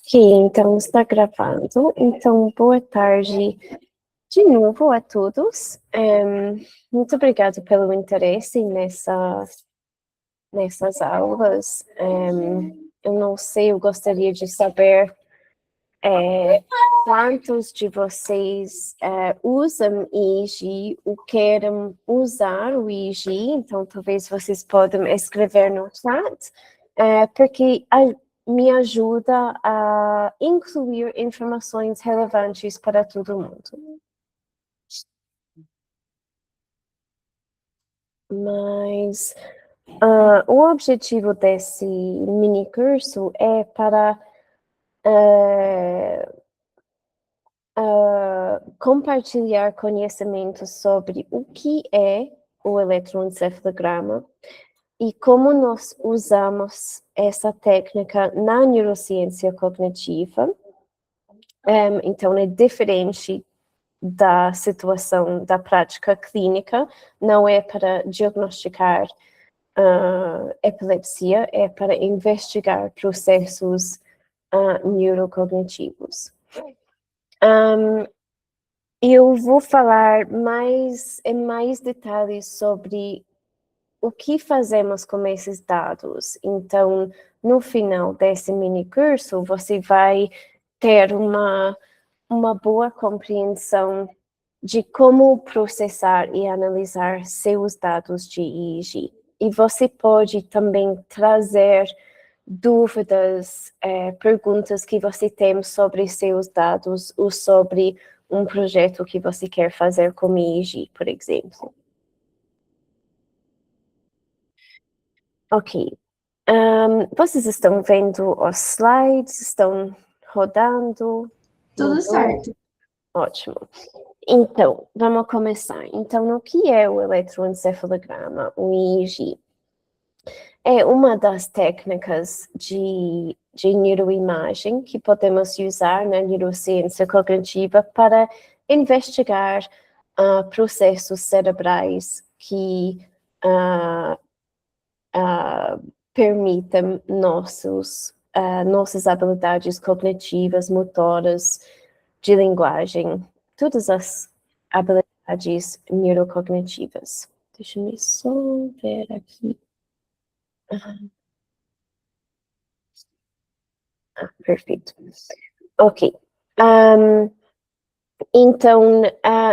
Ok, então está gravando. Então, boa tarde de novo a todos. Muito obrigada pelo interesse nessas aulas. Eu não sei, eu gostaria de saber quantos de vocês usam EEG ou querem usar o EEG, então talvez vocês possam escrever no chat, porque me ajuda a incluir informações relevantes para todo mundo. Mas o objetivo desse mini curso é para compartilhar conhecimentos sobre o que é o eletroencefalograma e como nós usamos essa técnica na neurociência cognitiva. Então, é diferente da situação da prática clínica, não é para diagnosticar epilepsia, é para investigar processos neurocognitivos. Eu vou falar em mais detalhes sobre o que fazemos com esses dados. Então, no final desse mini curso, você vai ter uma boa compreensão de como processar e analisar seus dados de EEG. E você pode também trazer dúvidas, perguntas que você tem sobre seus dados ou sobre um projeto que você quer fazer com EEG, por exemplo. Ok. Vocês estão vendo os slides? Estão rodando? Tudo certo. Ótimo. Então, vamos começar. Então, o que é o eletroencefalograma, o EEG? É uma das técnicas de neuroimagem que podemos usar na neurociência cognitiva para investigar processos cerebrais que permitem nossas habilidades cognitivas, motoras, de linguagem, todas as habilidades neurocognitivas. Deixa eu só ver aqui. Perfeito. Ok. Então,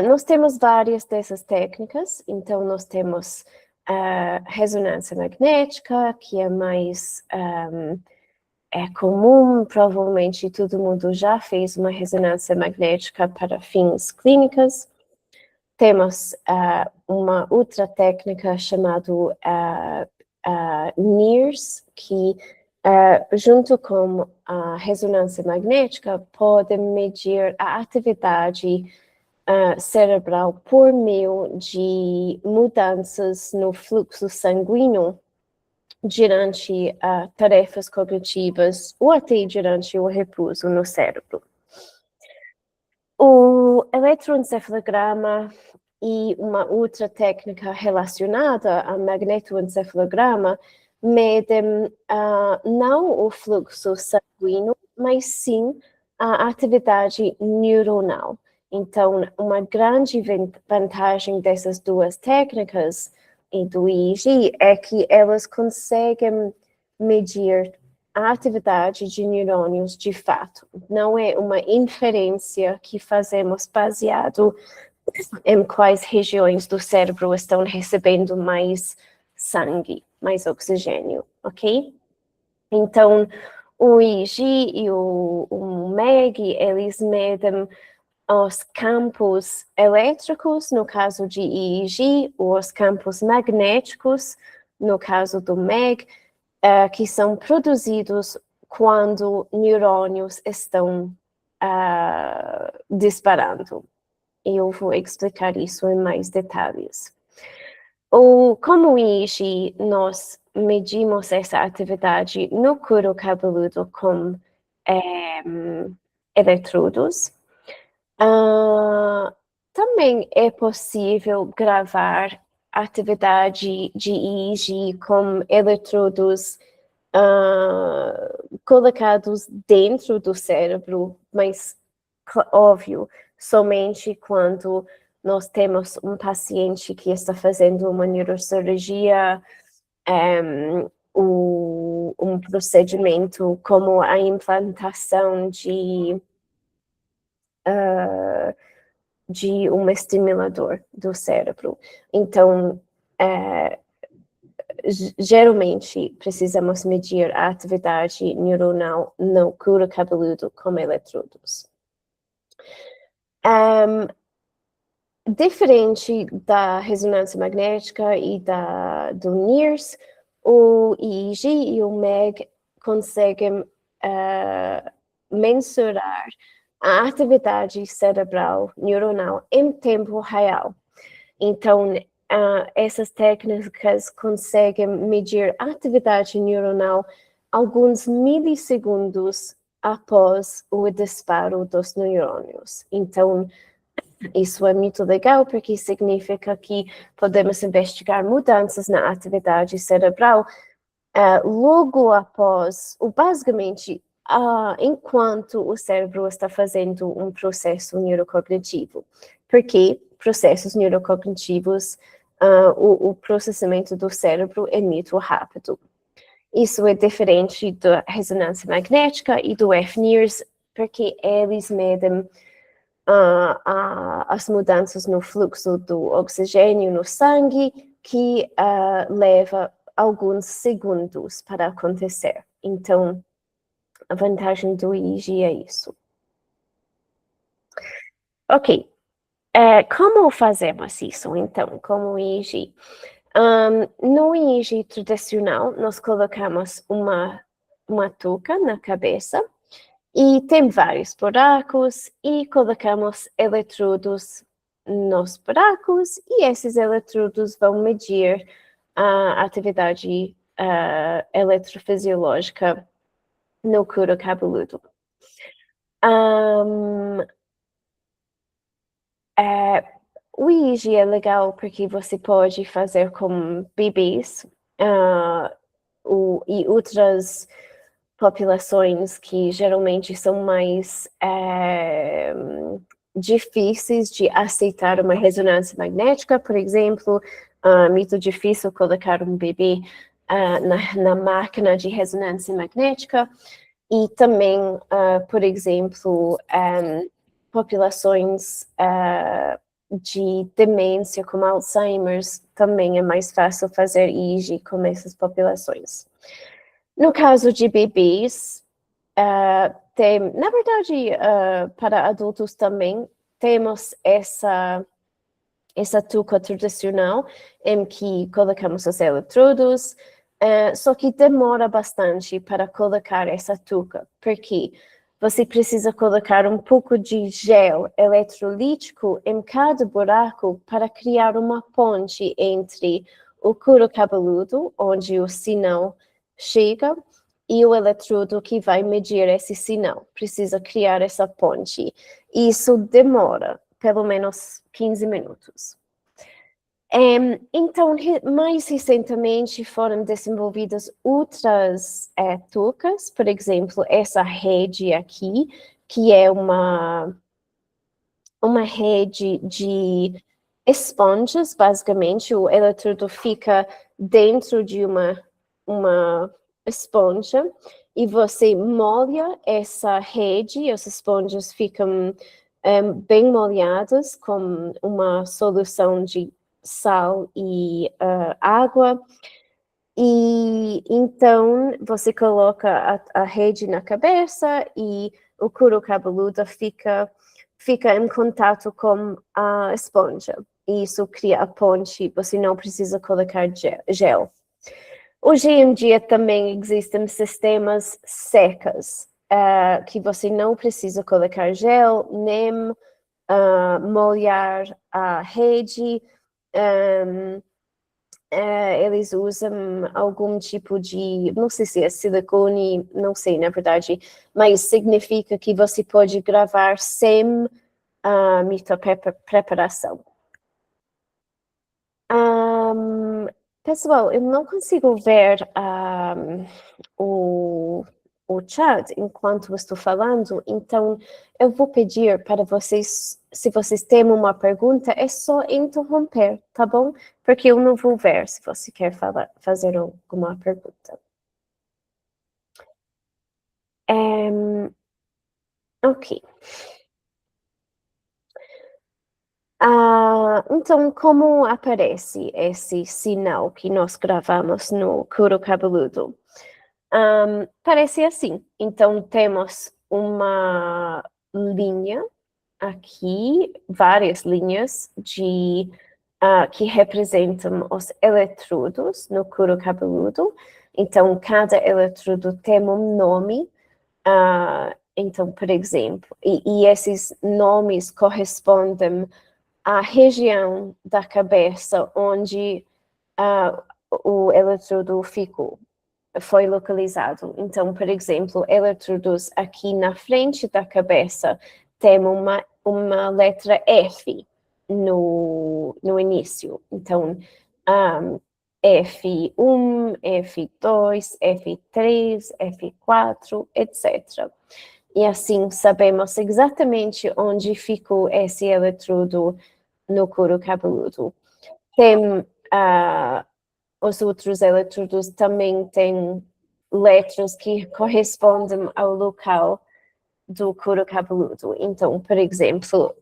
nós temos várias dessas técnicas. Então, nós temos ressonância magnética, que é mais comum, provavelmente todo mundo já fez uma ressonância magnética para fins clínicos. Temos uma outra técnica chamada NIRS, que junto com a ressonância magnética pode medir a atividade cerebral por meio de mudanças no fluxo sanguíneo durante tarefas cognitivas ou até durante o repouso no cérebro. O eletroencefalograma e uma outra técnica relacionada ao magnetoencefalograma medem não o fluxo sanguíneo, mas sim a atividade neuronal. Então, uma grande vantagem dessas duas técnicas e do EEG é que elas conseguem medir a atividade de neurônios de fato. Não é uma inferência que fazemos baseado em quais regiões do cérebro estão recebendo mais sangue, mais oxigênio, ok? Então, o EEG e o MEG, eles medem os campos elétricos, no caso de EEG, ou os campos magnéticos, no caso do MEG, que são produzidos quando neurônios estão disparando. Eu vou explicar isso em mais detalhes. Como o EEG, nós medimos essa atividade no couro cabeludo com eletrodos. Também é possível gravar atividade de EEG com eletrodos colocados dentro do cérebro, mas óbvio, somente quando nós temos um paciente que está fazendo uma neurocirurgia, um procedimento como a implantação de um estimulador do cérebro. Então, geralmente precisamos medir a atividade neuronal no couro cabeludo com eletrodos. Diferente da ressonância magnética e do NIRS, o EEG e o MEG conseguem mensurar a atividade cerebral neuronal em tempo real. Então, essas técnicas conseguem medir a atividade neuronal alguns milissegundos após o disparo dos neurônios. Então, isso é muito legal, porque significa que podemos investigar mudanças na atividade cerebral logo após, basicamente, enquanto o cérebro está fazendo um processo neurocognitivo. Porque processos neurocognitivos, o processamento do cérebro é muito rápido. Isso é diferente da ressonância magnética e do FNIRS, porque eles medem as mudanças no fluxo do oxigênio no sangue, que leva alguns segundos para acontecer. Então, a vantagem do EEG é isso. Ok. Como fazemos isso, então, com o EEG? No EEG tradicional, nós colocamos uma touca na cabeça e tem vários buracos e colocamos eletrodos nos buracos e esses eletrodos vão medir a atividade eletrofisiológica no couro cabeludo. O EEG é legal porque você pode fazer com bebês e outras populações que geralmente são mais difíceis de aceitar uma ressonância magnética, por exemplo, muito difícil colocar um bebê na máquina de ressonância magnética, e também, por exemplo, populações de demência como Alzheimer's, também é mais fácil fazer EEG com essas populações. No caso de bebês, na verdade, para adultos também, temos essa touca tradicional em que colocamos os eletrodos, só que demora bastante para colocar essa touca, porque você precisa colocar um pouco de gel eletrolítico em cada buraco para criar uma ponte entre o couro cabeludo, onde o sinal chega, e o eletrodo que vai medir esse sinal. Precisa criar essa ponte. E isso demora pelo menos 15 minutos. Então, mais recentemente foram desenvolvidas outras toucas, por exemplo, essa rede aqui, que é uma rede de esponjas, basicamente. O eletrodo fica dentro de uma esponja e você molha essa rede, as esponjas ficam bem molhadas com uma solução de sal e água, e então você coloca a rede na cabeça e o couro cabeludo fica em contato com a esponja, e isso cria a ponte, você não precisa colocar gel. Hoje em dia também existem sistemas secos, que você não precisa colocar gel, nem molhar a rede. Eles usam algum tipo de, não sei se é silicone, não sei na verdade, mas significa que você pode gravar sem muita preparação. Pessoal, eu não consigo ver o chat enquanto estou falando, então eu vou pedir para vocês, se vocês têm uma pergunta, é só interromper, tá bom? Porque eu não vou ver se você quer fazer alguma pergunta. Ok. Então, como aparece esse sinal que nós gravamos no couro cabeludo? Parece assim. Então, temos uma linha aqui, várias linhas que representam os eletrodos no couro cabeludo. Então, cada eletrodo tem um nome. Então, por exemplo, e esses nomes correspondem à região da cabeça onde o eletrodo foi localizado. Então, por exemplo, eletrodos aqui na frente da cabeça tem uma letra F no início. Então, F1, F2, F3, F4, etc. E assim sabemos exatamente onde ficou esse eletrodo no couro cabeludo. Tem os outros eletrodos também têm letras que correspondem ao local do couro cabeludo. Então, por exemplo,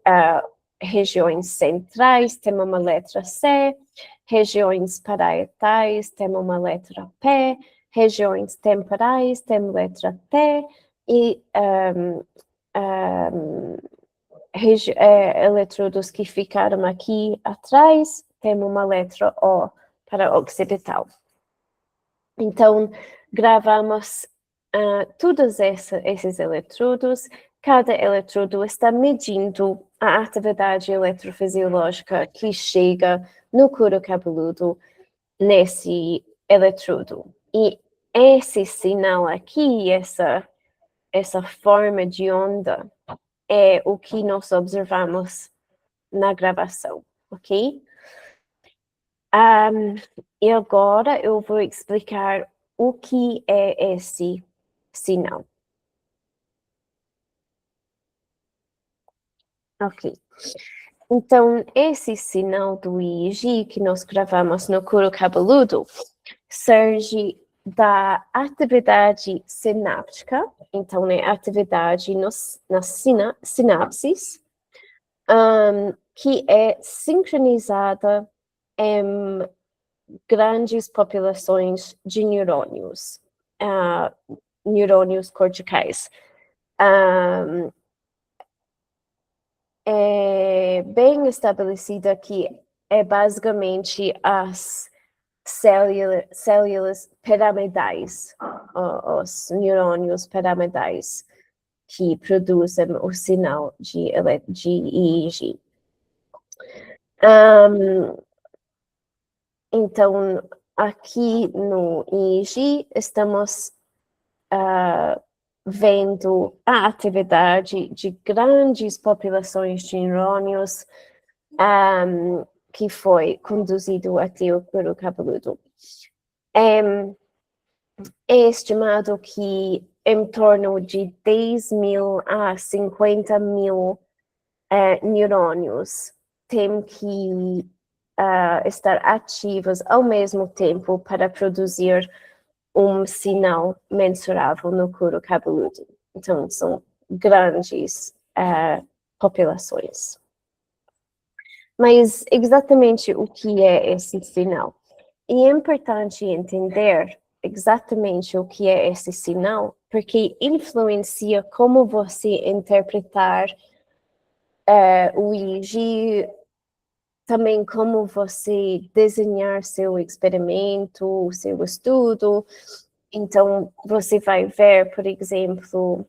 regiões centrais tem uma letra C, regiões parietais tem uma letra P, regiões temporais tem letra T e eletrodos que ficaram aqui atrás tem uma letra O para occipital. Então, gravamos todos esses eletrodos. Cada eletrodo está medindo a atividade eletrofisiológica que chega no couro cabeludo nesse eletrodo. E esse sinal aqui, essa forma de onda, é o que nós observamos na gravação, ok? E agora eu vou explicar o que é esse sinal. Ok. Então, esse sinal do EEG que nós gravamos no couro cabeludo surge da atividade sináptica, então é atividade nas sinapses, que é sincronizada em grandes populações de neurônios, neurônios corticais. É bem estabelecida que é basicamente as células piramidais, os neurônios piramidais que produzem o sinal de EEG. Então, aqui no EEG, estamos vendo a atividade de grandes populações de neurônios que foi conduzido até o couro cabeludo. É estimado que em torno de 10.000 a 50.000 neurônios têm que estar ativos ao mesmo tempo para produzir um sinal mensurável no couro cabeludo. Então, são grandes populações. Mas exatamente o que é esse sinal? E é importante entender exatamente o que é esse sinal, porque influencia como você interpretar o EEG, também como você desenhar seu experimento, seu estudo. Então, você vai ver, por exemplo...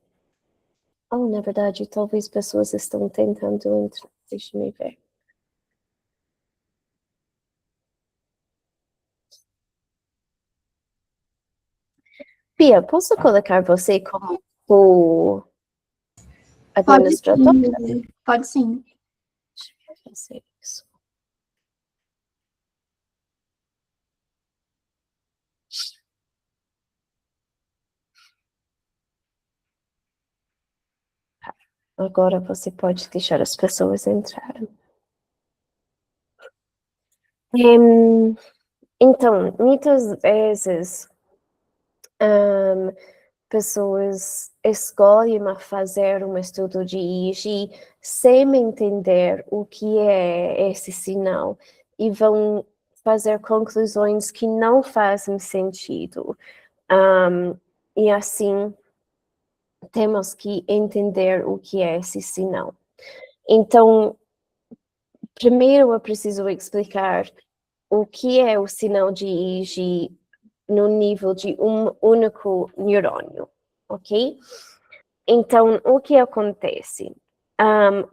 na verdade, talvez pessoas estão tentando entrar. Deixa eu ver. Pia, posso colocar você como o administrador? Pode sim. Deixa eu fazer isso. Agora você pode deixar as pessoas entrarem. Então, muitas vezes pessoas escolhem fazer um estudo de EEG sem entender o que é esse sinal e vão fazer conclusões que não fazem sentido. E assim, temos que entender o que é esse sinal. Então, primeiro eu preciso explicar o que é o sinal de EEG no nível de um único neurônio, ok? Então, o que acontece?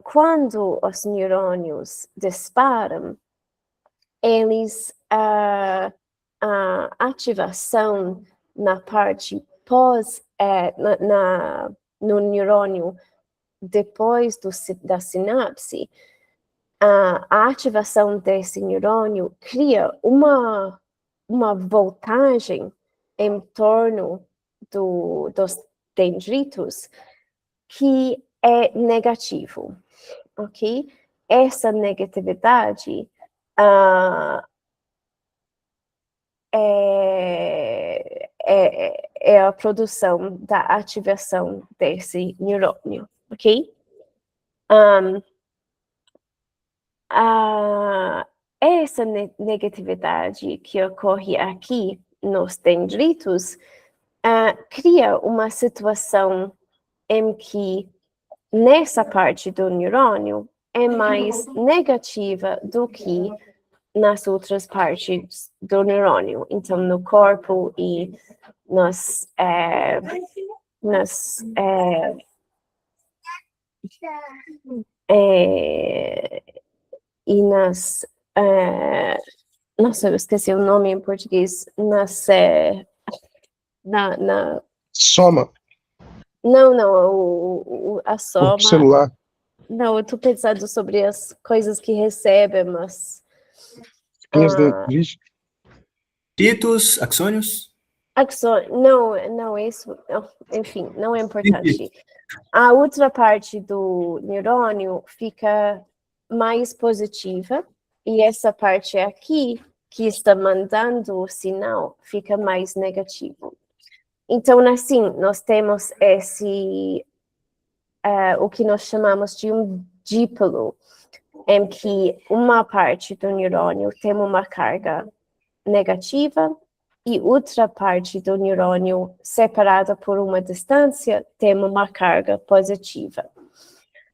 Quando os neurônios disparam, eles, a ativação na parte no neurônio depois da sinapse, a ativação desse neurônio cria uma voltagem em torno dos dendritos que é negativo, ok? Essa negatividade é a produção da ativação desse neurônio, ok? Essa negatividade que ocorre aqui nos dendritos cria uma situação em que nessa parte do neurônio é mais negativa do que nas outras partes do neurônio. Então, no corpo e e nas nossa, eu esqueci o nome em português. Soma. Não, a soma. O celular. Não, eu estou pensando sobre as coisas que recebem, mas... Títulos, axônios? Não, isso... Enfim, não é importante. A outra parte do neurônio fica mais positiva, e essa parte aqui, que está mandando o sinal, fica mais negativo. Então, assim, nós temos o que nós chamamos de um dipolo, em que uma parte do neurônio tem uma carga negativa e outra parte do neurônio, separada por uma distância, tem uma carga positiva.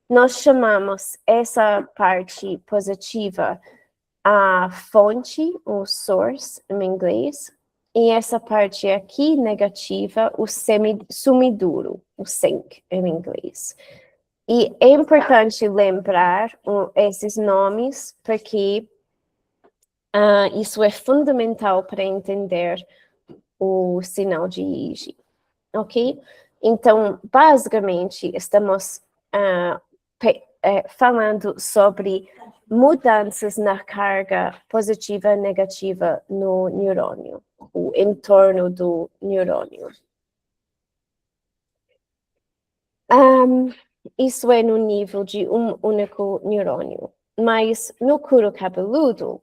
Nós chamamos essa parte positiva a fonte, o source, em inglês, e essa parte aqui, negativa, o sumiduro, o sink, em inglês. E é importante lembrar esses nomes, porque isso é fundamental para entender o sinal de EEG, ok? Então, basicamente, estamos falando sobre mudanças na carga positiva e negativa no neurônio, o entorno do neurônio. Isso é no nível de um único neurônio, mas no couro cabeludo,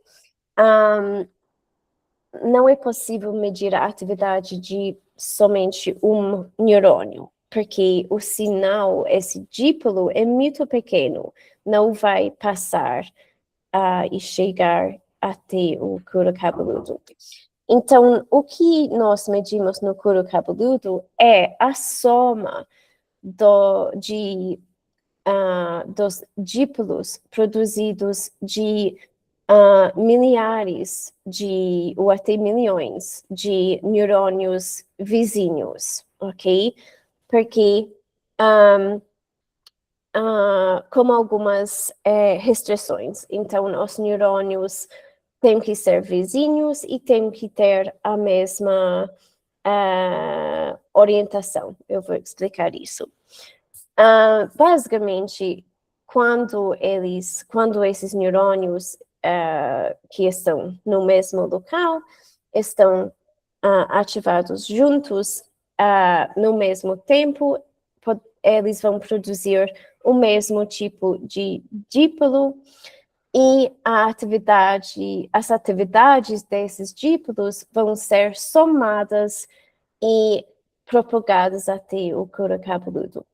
não é possível medir a atividade de somente um neurônio, porque o sinal, esse dipolo, é muito pequeno, não vai passar e chegar até o couro cabeludo. Então, o que nós medimos no couro cabeludo é a soma dos dípolos produzidos de milhares ou até milhões de neurônios vizinhos, ok? Porque como algumas restrições, então os neurônios têm que ser vizinhos e têm que ter a mesma orientação. Eu vou explicar isso. Basicamente, quando esses neurônios que estão no mesmo local estão ativados juntos no mesmo tempo, eles vão produzir o mesmo tipo de dipolo e as atividades desses dípolos vão ser somadas e propagadas até o couro cabeludo.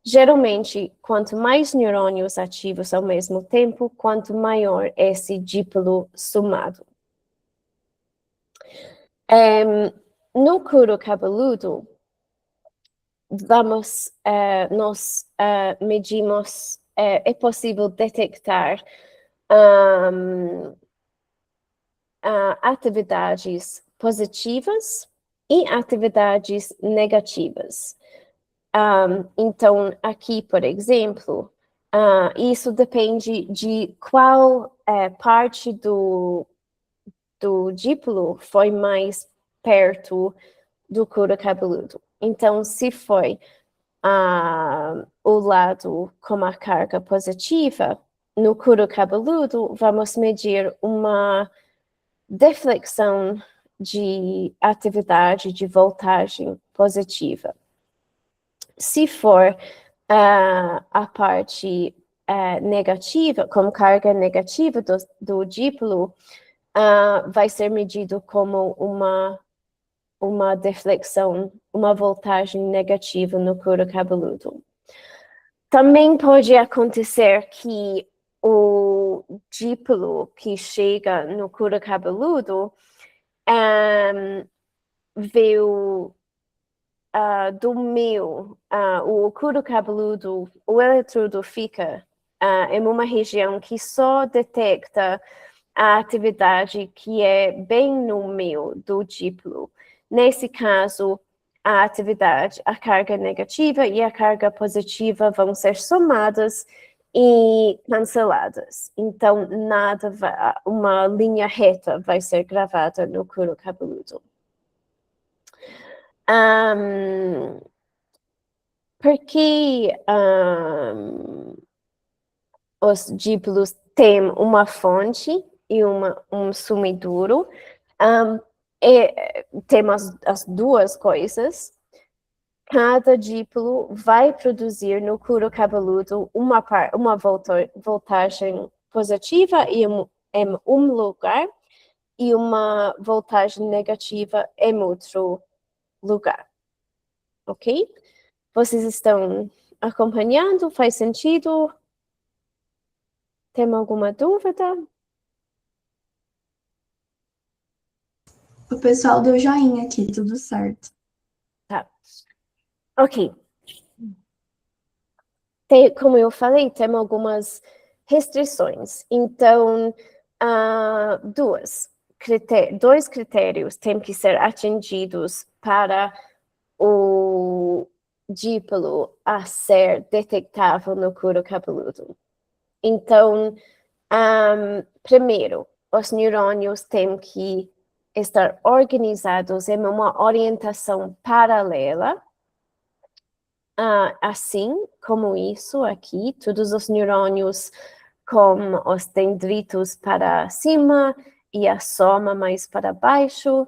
Geralmente, quanto mais neurônios ativos ao mesmo tempo, quanto maior esse dipolo somado. No couro cabeludo, nós medimos, é possível detectar atividades positivas e atividades negativas. Então, aqui, por exemplo, isso depende de qual parte do dipolo foi mais perto do couro cabeludo. Então, se foi o lado com a carga positiva, no couro cabeludo, vamos medir uma deflexão de atividade de voltagem positiva. Se for a parte negativa, com carga negativa do dipolo, vai ser medido como uma deflexão, uma voltagem negativa no couro cabeludo. Também pode acontecer que o dipolo que chega no couro cabeludo veio do meio, o couro cabeludo, o eletrodo fica em uma região que só detecta a atividade que é bem no meio do dipolo. Nesse caso, a atividade, a carga negativa e a carga positiva vão ser somadas e canceladas. Então, uma linha reta vai ser gravada no couro cabeludo. Porque os dípolos têm uma fonte e um sumidouro, temos as duas coisas. Cada dípolo vai produzir no couro cabeludo uma voltagem positiva em um lugar e uma voltagem negativa em outro lugar. Ok? Vocês estão acompanhando? Faz sentido? Tem alguma dúvida? O pessoal deu joinha aqui, tudo certo. Tá. Ok. Como eu falei, tem algumas restrições. Então, dois critérios têm que ser atingidos para o dípolo a ser detectável no couro cabeludo. Então, primeiro, os neurônios têm que estar organizados em uma orientação paralela, assim como isso aqui, todos os neurônios com os dendritos para cima e a soma mais para baixo,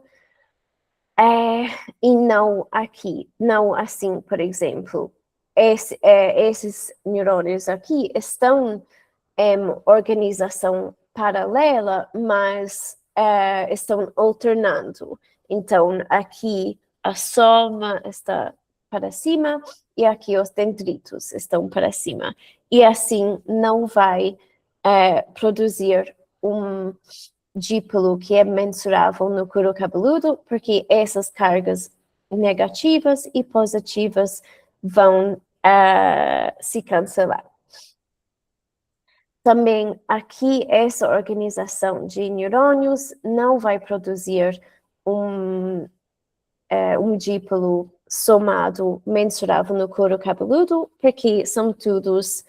e não aqui, não assim, por exemplo. Esses neurônios aqui estão em organização paralela, mas estão alternando. Então, aqui a soma está para cima e aqui os dendritos estão para cima. E assim não vai produzir um dípolo que é mensurável no couro cabeludo, porque essas cargas negativas e positivas vão se cancelar. Também aqui, essa organização de neurônios não vai produzir um dípolo somado mensurável no couro cabeludo, porque são todos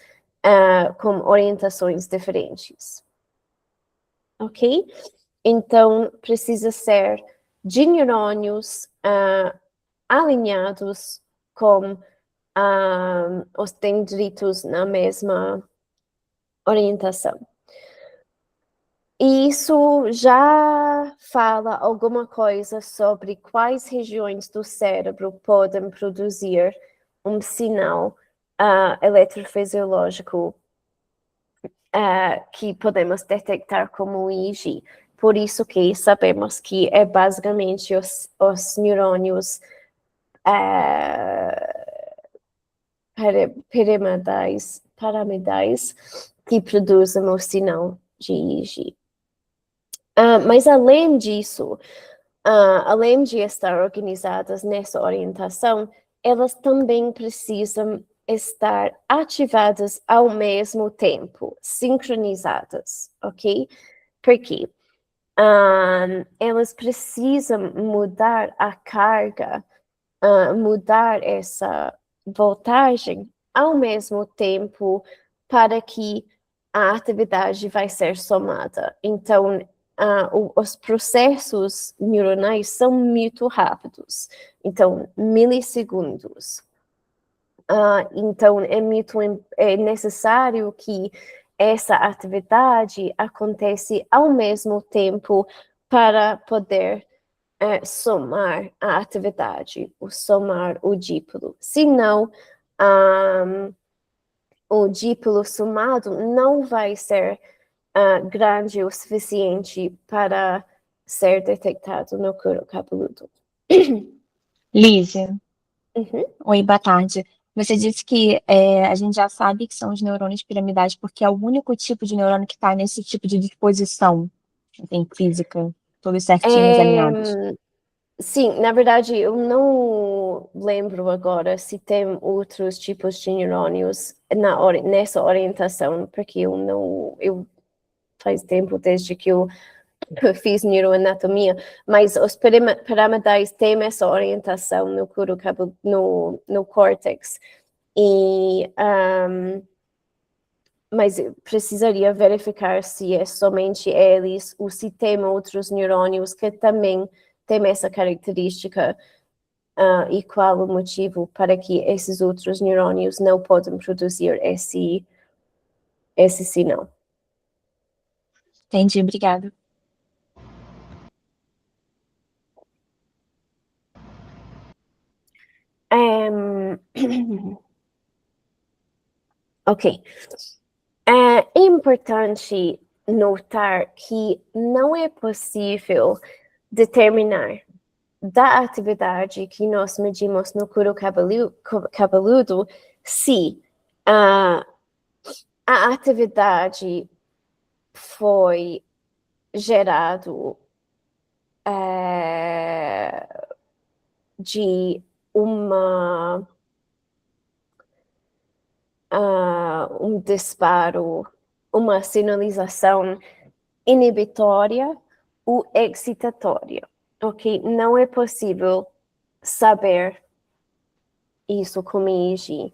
com orientações diferentes. Ok? Então, precisa ser de neurônios alinhados com os dendritos na mesma orientação. E isso já fala alguma coisa sobre quais regiões do cérebro podem produzir um sinal eletrofisiológico que podemos detectar como EEG. Por isso que sabemos que é basicamente os neurônios piramidais que produzem o sinal de EEG. Mas além disso, além de estar organizadas nessa orientação, elas também precisam estar ativadas ao mesmo tempo, sincronizadas, ok? Porque elas precisam mudar a carga, mudar essa voltagem ao mesmo tempo para que a atividade vai ser somada. Então, os processos neuronais são muito rápidos, então, milissegundos. Então, é necessário que essa atividade acontece ao mesmo tempo para poder somar a atividade, somar o dipolo. Senão, o dipolo somado não vai ser grande o suficiente para ser detectado no couro cabeludo. Lise, Uhum. oi, boa tarde. Você disse que a gente já sabe que são os neurônios piramidais porque é o único tipo de neurônio que está nesse tipo de disposição, em física, todos certinhos, alinhados. Sim, na verdade, eu não lembro agora se tem outros tipos de neurônios nessa orientação, porque eu faz tempo desde que eu fiz neuroanatomia, mas os piramidais têm essa orientação no couro no córtex. Mas precisaria verificar se é somente eles ou se tem outros neurônios que também têm essa característica e qual o motivo para que esses outros neurônios não podem produzir esse sinal. Entendi, obrigada. Ok. É importante notar que não é possível determinar da atividade que nós medimos no couro cabeludo se a atividade foi gerado de um disparo, uma sinalização inibitória ou excitatória, ok? Não é possível saber isso com EEG.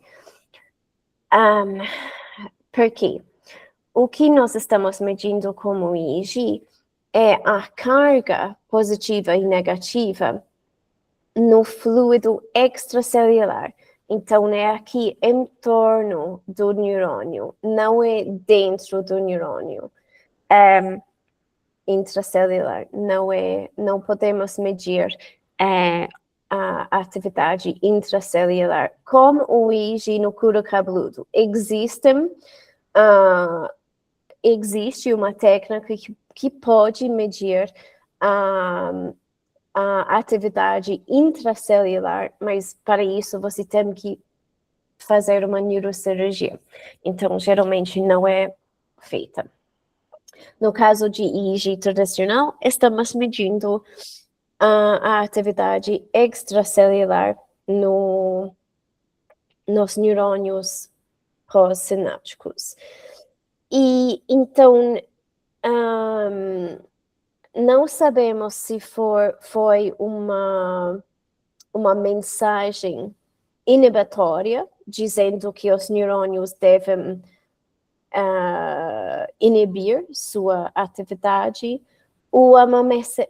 Porque o que nós estamos medindo como EEG é a carga positiva e negativa no fluido extracelular. Então, é aqui em torno do neurônio, não é dentro do neurônio. Intracelular, não podemos medir a atividade intracelular. Como o EEG no couro cabeludo, existe uma técnica que pode medir a atividade intracelular, mas para isso você tem que fazer uma neurocirurgia. Então, geralmente não é feita. No caso de EEG tradicional, estamos medindo a atividade extracelular nos neurônios pós-sinápticos. E então, não sabemos se foi uma mensagem inibitória, dizendo que os neurônios devem inibir sua atividade, ou uma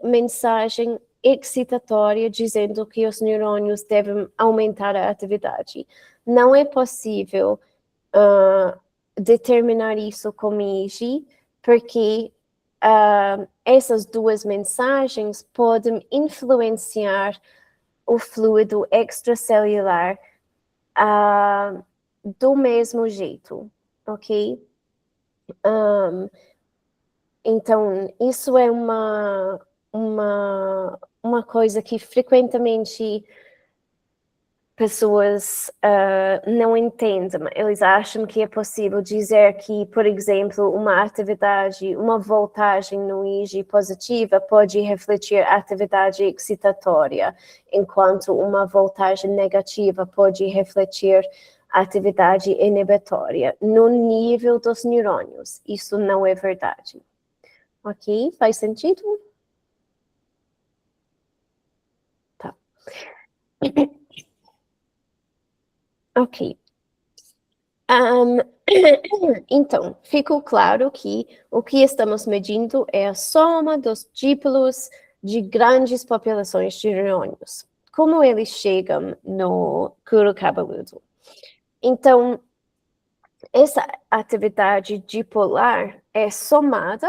mensagem excitatória, dizendo que os neurônios devem aumentar a atividade. Não é possível determinar isso com EEG, porque essas duas mensagens podem influenciar o fluido extracelular do mesmo jeito, ok? Então, isso é uma coisa que frequentemente pessoas não entendem. Eles acham que é possível dizer que, por exemplo, uma atividade, uma voltagem no IG positiva pode refletir atividade excitatória, enquanto uma voltagem negativa pode refletir atividade inibitória no nível dos neurônios. Isso não é verdade. Ok? Faz sentido? Tá. Ok. Então, ficou claro que o que estamos medindo é a soma dos dípolos de grandes populações de neurônios. Como eles chegam no couro cabeludo. Então, essa atividade dipolar é somada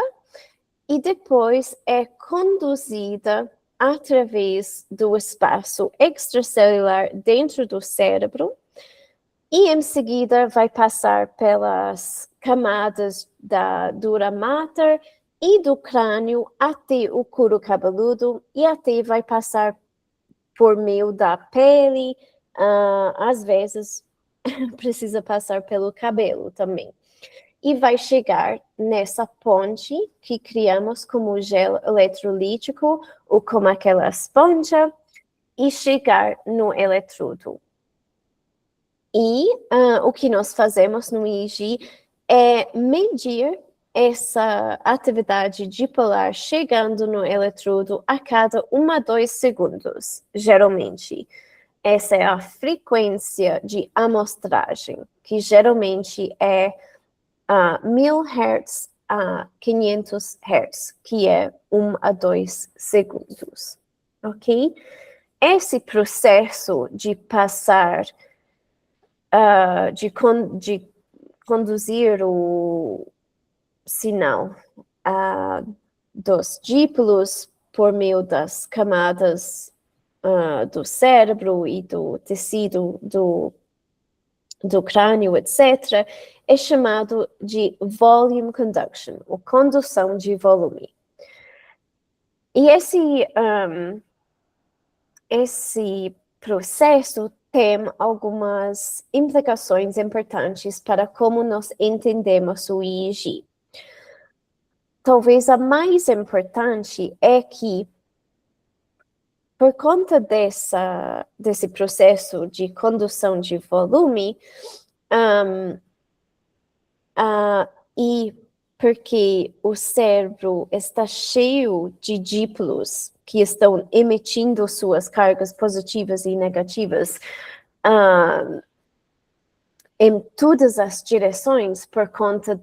e depois é conduzida através do espaço extracelular dentro do cérebro e em seguida vai passar pelas camadas da dura mater e do crânio até o couro cabeludo e até vai passar por meio da pele, às vezes precisa passar pelo cabelo também. E vai chegar nessa ponte que criamos como gel eletrolítico ou como aquela esponja e chegar no eletrodo. E o que nós fazemos no EEG é medir essa atividade dipolar chegando no eletrodo a cada 1 a 2 segundos, geralmente. Essa é a frequência de amostragem, que geralmente é 1000 Hz a 500 Hz, que é 1 a 2 segundos, ok? Esse processo de passar, de conduzir o sinal dos dípolos por meio das camadas do cérebro e do tecido do crânio, etc., é chamado de volume conduction, ou condução de volume. E esse processo tem algumas implicações importantes para como nós entendemos o EEG. Talvez a mais importante é que, por conta desse processo de condução de volume, e porque o cérebro está cheio de dípolos que estão emitindo suas cargas positivas e negativas em todas as direções por conta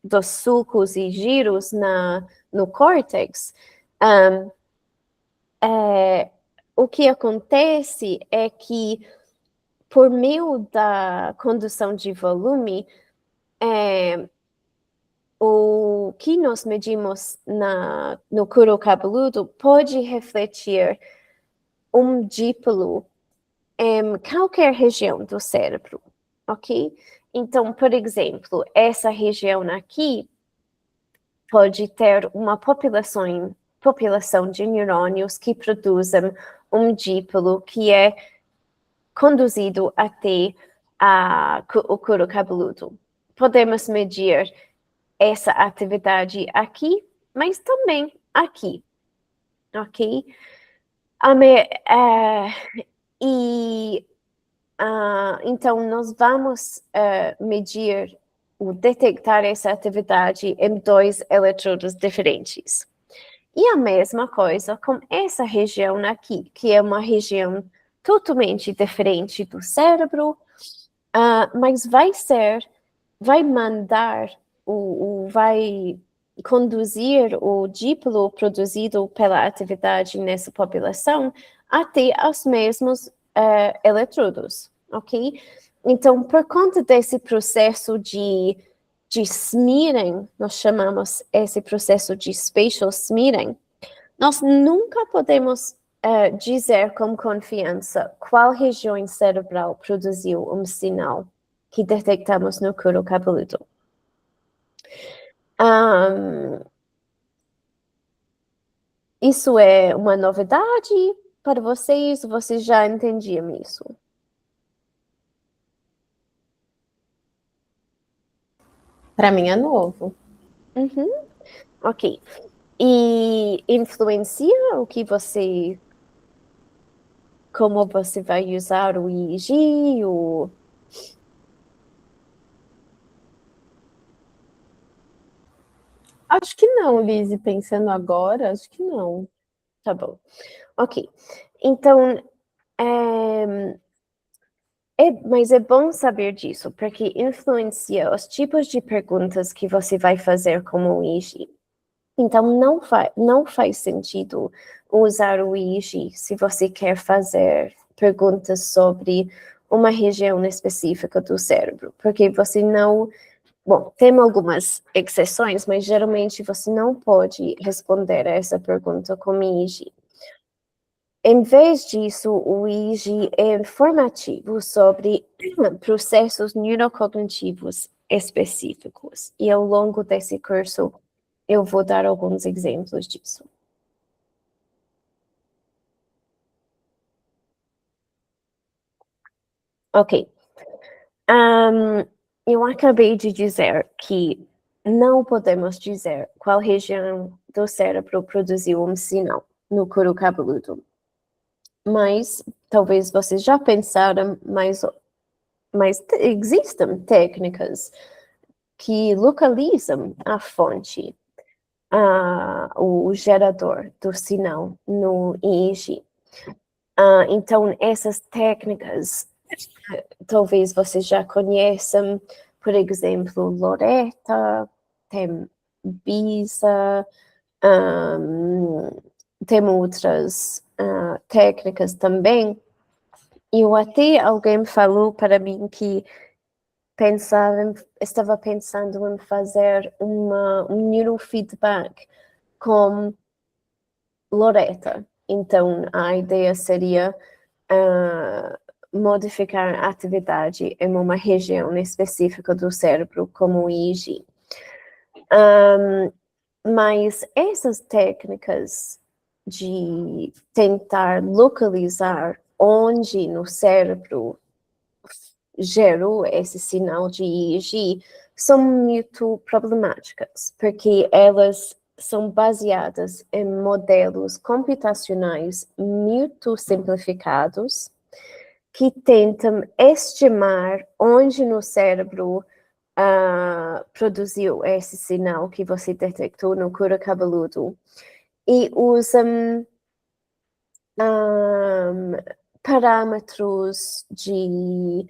dos sulcos e giros no córtex, o que acontece é que, por meio da condução de volume, o que nós medimos no couro cabeludo pode refletir um dípolo em qualquer região do cérebro, ok? Então, por exemplo, essa região aqui pode ter uma população de neurônios que produzem um dípolo que é conduzido até o couro cabeludo. Podemos medir essa atividade aqui, mas também aqui, ok? Então, nós vamos medir ou detectar essa atividade em 2 eletrodos diferentes. E a mesma coisa com essa região aqui, que é uma região totalmente diferente do cérebro, mas vai mandar vai conduzir o dípolo produzido pela atividade nessa população até os mesmos eletrodos, ok? Então, por conta desse processo de smearing, nós chamamos esse processo de spatial smearing, nós nunca podemos dizer com confiança qual região cerebral produziu um sinal que detectamos no couro cabeludo. Isso é uma novidade para vocês? Vocês já entendiam isso? Para mim é novo. Ok. E influencia o que como você vai usar o EEG? Acho que não, Lizzy, pensando agora, acho que não. Tá bom. Ok. Então, mas é bom saber disso, porque influencia os tipos de perguntas que você vai fazer como o EEG. Então, não faz sentido usar o EEG se você quer fazer perguntas sobre uma região específica do cérebro, porque você não... Bom, tem algumas exceções, mas geralmente você não pode responder a essa pergunta com EEG. Em vez disso, o EEG é informativo sobre processos neurocognitivos específicos. E ao longo desse curso, eu vou dar alguns exemplos disso. Ok. Eu acabei de dizer que não podemos dizer qual região do cérebro produziu um sinal no couro cabeludo. Mas talvez vocês já pensaram, mas existem técnicas que localizam a fonte, o gerador do sinal no EEG. Então, essas técnicas, talvez vocês já conheçam, por exemplo, Loretta, tem Bisa, tem outras técnicas também. E até alguém falou para mim que estava pensando em fazer um neurofeedback com Loretta. Então, a ideia seria modificar a atividade em uma região específica do cérebro, como o EEG. Mas essas técnicas de tentar localizar onde no cérebro gerou esse sinal de EEG são muito problemáticas, porque elas são baseadas em modelos computacionais muito simplificados que tentam estimar onde no cérebro produziu esse sinal que você detectou no couro cabeludo e usam parâmetros de...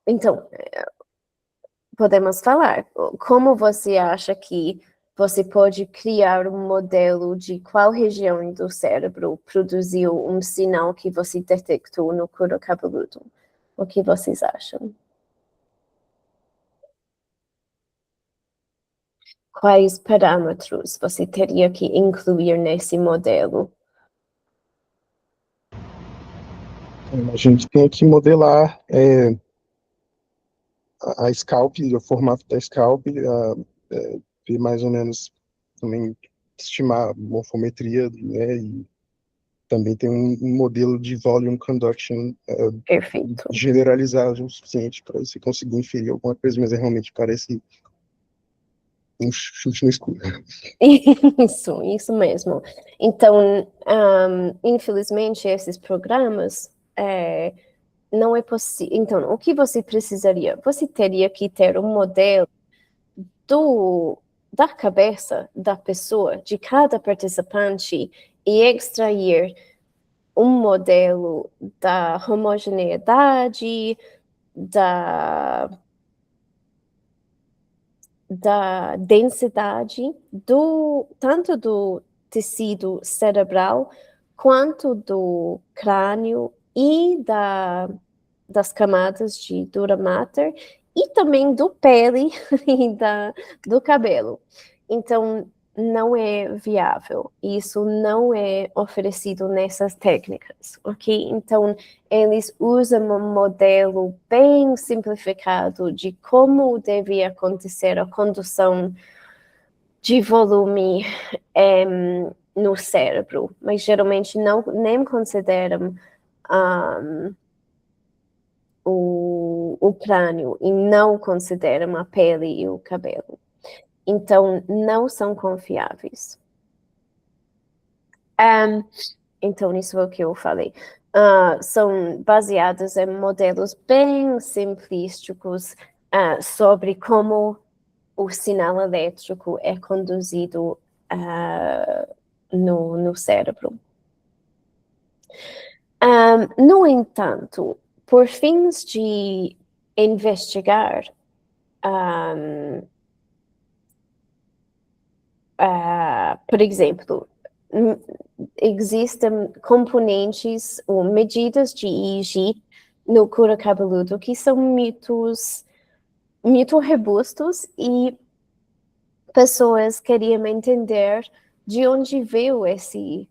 então, podemos falar, como você acha que você pode criar um modelo de qual região do cérebro produziu um sinal que você detectou no couro cabeludo? O que vocês acham? Quais parâmetros você teria que incluir nesse modelo? A gente tem que modelar a scalp, o formato da scalp, ver mais ou menos, também estimar a morfometria, né, e também tem um modelo de volume conduction Perfeito. generalizado o suficiente para você conseguir inferir alguma coisa, mas realmente parece um chute no escuro. Isso mesmo. Então, infelizmente, esses programas não é possível. Então, o que você precisaria? Você teria que ter um modelo da cabeça da pessoa, de cada participante, e extrair um modelo da homogeneidade, da densidade tanto do tecido cerebral quanto do crânio e das camadas de dura mater e também do pele e do cabelo. Então, não é viável. Isso não é oferecido nessas técnicas, ok? Então, eles usam um modelo bem simplificado de como deve acontecer a condução de volume no cérebro, mas geralmente nem consideram o crânio e não consideram a pele e o cabelo. Então, não são confiáveis. Então, isso é o que eu falei. São baseados em modelos bem simplísticos sobre como o sinal elétrico é conduzido no cérebro. No entanto, por fins de investigar por exemplo, existem componentes ou medidas de EEG no couro cabeludo que são muito robustos e pessoas queriam entender de onde veio esse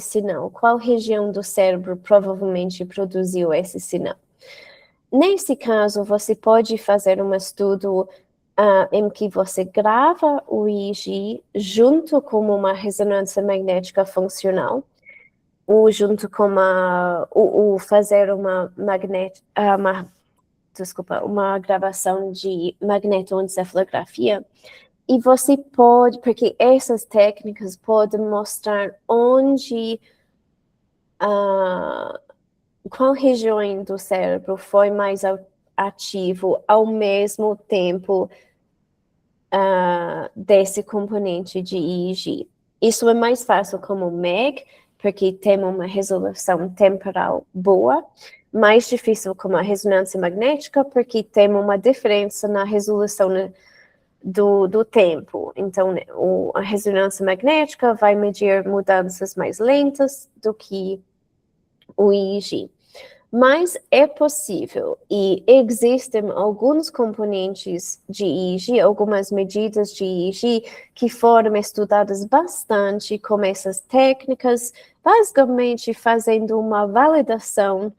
sinal, qual região do cérebro provavelmente produziu esse sinal. Nesse caso, você pode fazer um estudo em que você grava o EEG junto com uma ressonância magnética funcional, ou junto com fazer uma gravação de magnetoencefalografia. E você pode, porque essas técnicas podem mostrar onde qual região do cérebro foi mais ativo ao mesmo tempo desse componente de EEG. Isso é mais fácil como MEG, porque tem uma resolução temporal boa, mais difícil como a ressonância magnética, porque tem uma diferença na resolução do tempo. Então, a ressonância magnética vai medir mudanças mais lentas do que o EEG. Mas é possível e existem alguns componentes de EEG, algumas medidas de EEG que foram estudadas bastante com essas técnicas, basicamente fazendo uma validação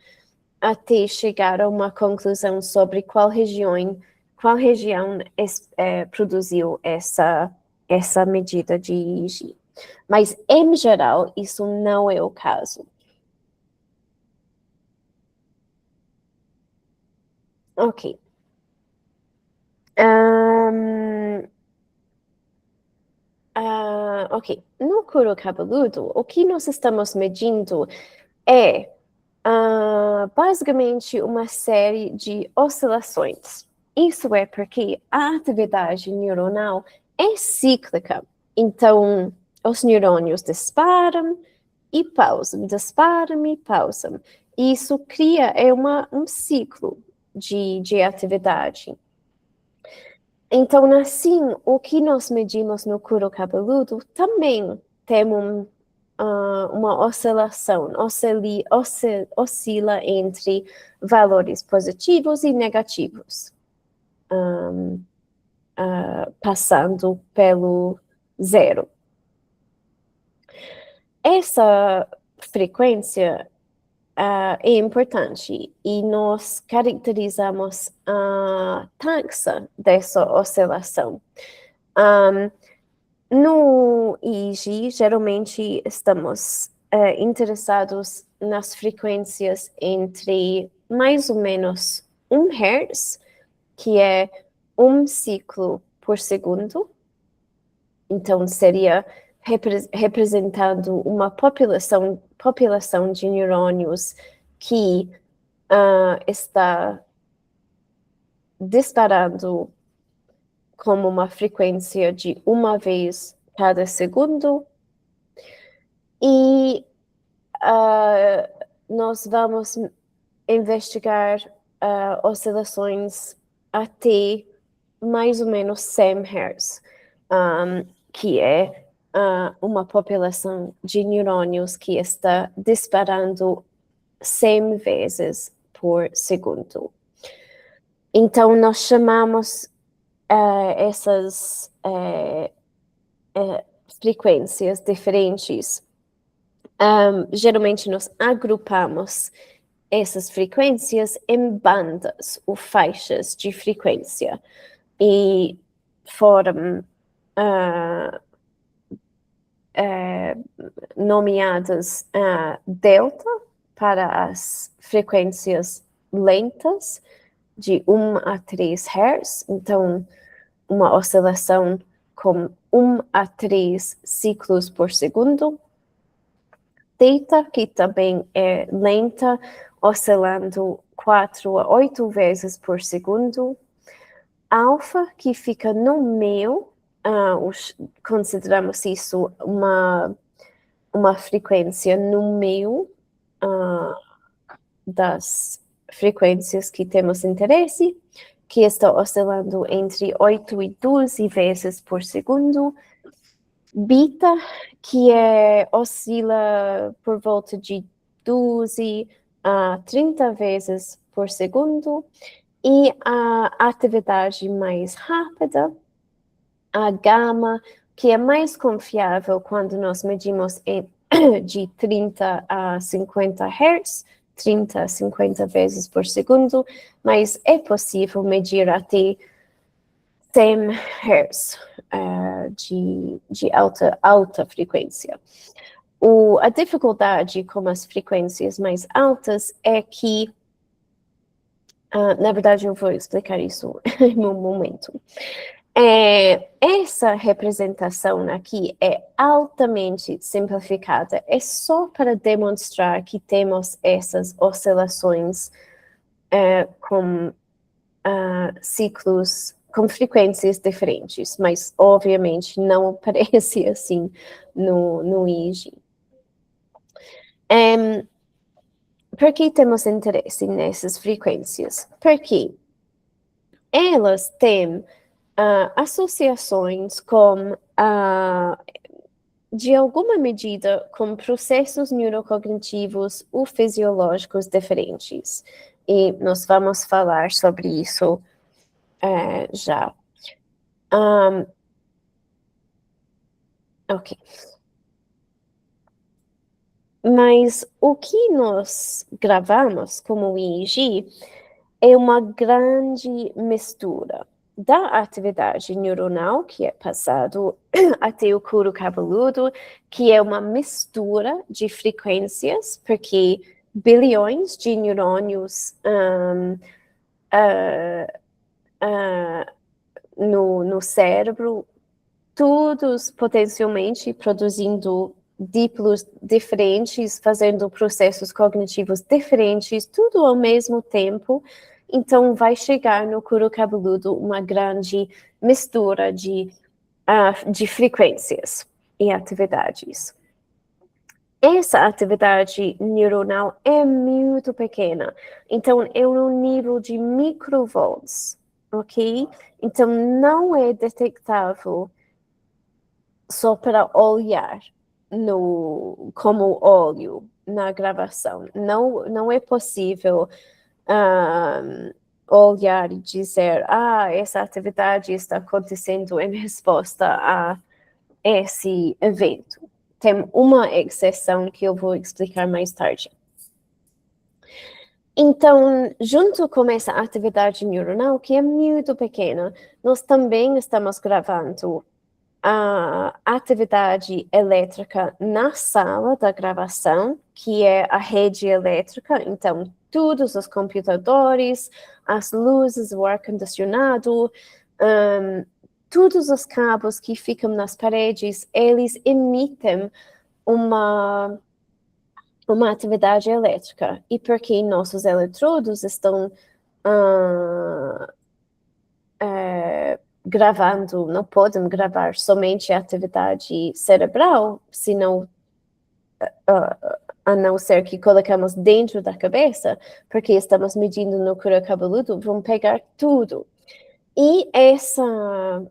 até chegar a uma conclusão sobre qual região produziu essa medida de EEG. Mas, em geral, isso não é o caso. Ok. Ok. No couro cabeludo, o que nós estamos medindo é basicamente uma série de oscilações. Isso é porque a atividade neuronal é cíclica. Então, os neurônios disparam e pausam, disparam e pausam. Isso cria um ciclo de atividade. Então, assim, o que nós medimos no couro cabeludo também tem uma oscilação, oscila entre valores positivos e negativos, passando pelo zero. Essa frequência é importante e nós caracterizamos a taxa dessa oscilação. No EEG, geralmente estamos interessados nas frequências entre mais ou menos 1 Hz, que é um ciclo por segundo. Então, seria representando uma população de neurônios que está disparando como uma frequência de uma vez cada segundo. E nós vamos investigar oscilações até mais ou menos 100 Hz, que é uma população de neurônios que está disparando 100 vezes por segundo. Então, nós chamamos frequências diferentes, geralmente nós agrupamos essas frequências em bandas ou faixas de frequência e foram nomeadas delta para as frequências lentas, de 1 a 3 Hz, então uma oscilação com 1 a 3 ciclos por segundo. Theta, que também é lenta, oscilando 4 a 8 vezes por segundo. Alfa, que fica no meio, consideramos isso uma frequência no meio das frequências que temos interesse, que está oscilando entre 8 e 12 vezes por segundo. Beta, que oscila por volta de 12 a 30 vezes por segundo. E a atividade mais rápida, a gama, que é mais confiável quando nós medimos de 30 a 50 Hz, 30 a 50 vezes por segundo, mas é possível medir até 100 Hz de alta frequência. A dificuldade com as frequências mais altas é que, na verdade eu vou explicar isso em um momento. Essa representação aqui é altamente simplificada, é só para demonstrar que temos essas oscilações com ciclos, com frequências diferentes, mas obviamente não aparece assim no EEG. Por que temos interesse nessas frequências? Porque elas têm associações com, de alguma medida, com processos neurocognitivos ou fisiológicos diferentes. E nós vamos falar sobre isso já. Ok. Mas o que nós gravamos como EEG é uma grande mistura da atividade neuronal, que é passado até o couro cabeludo, que é uma mistura de frequências, porque bilhões de neurônios no cérebro, todos potencialmente produzindo dípolos diferentes, fazendo processos cognitivos diferentes, tudo ao mesmo tempo. Então, vai chegar no couro cabeludo uma grande mistura de frequências e atividades. Essa atividade neuronal é muito pequena, então é no nível de microvolts, ok? Então, não é detectável só para olhar como óleo na gravação. Não é possível olhar e dizer, essa atividade está acontecendo em resposta a esse evento. Tem uma exceção que eu vou explicar mais tarde. Então, junto com essa atividade neuronal, que é muito pequena, nós também estamos gravando a atividade elétrica na sala da gravação, que é a rede elétrica. Então, todos os computadores, as luzes, o ar-condicionado, todos os cabos que ficam nas paredes, eles emitem uma atividade elétrica. E porque nossos eletrodos estão gravando, não podem gravar somente a atividade cerebral, senão, a não ser que colocamos dentro da cabeça, porque estamos medindo no couro cabeludo, vão pegar tudo. E essa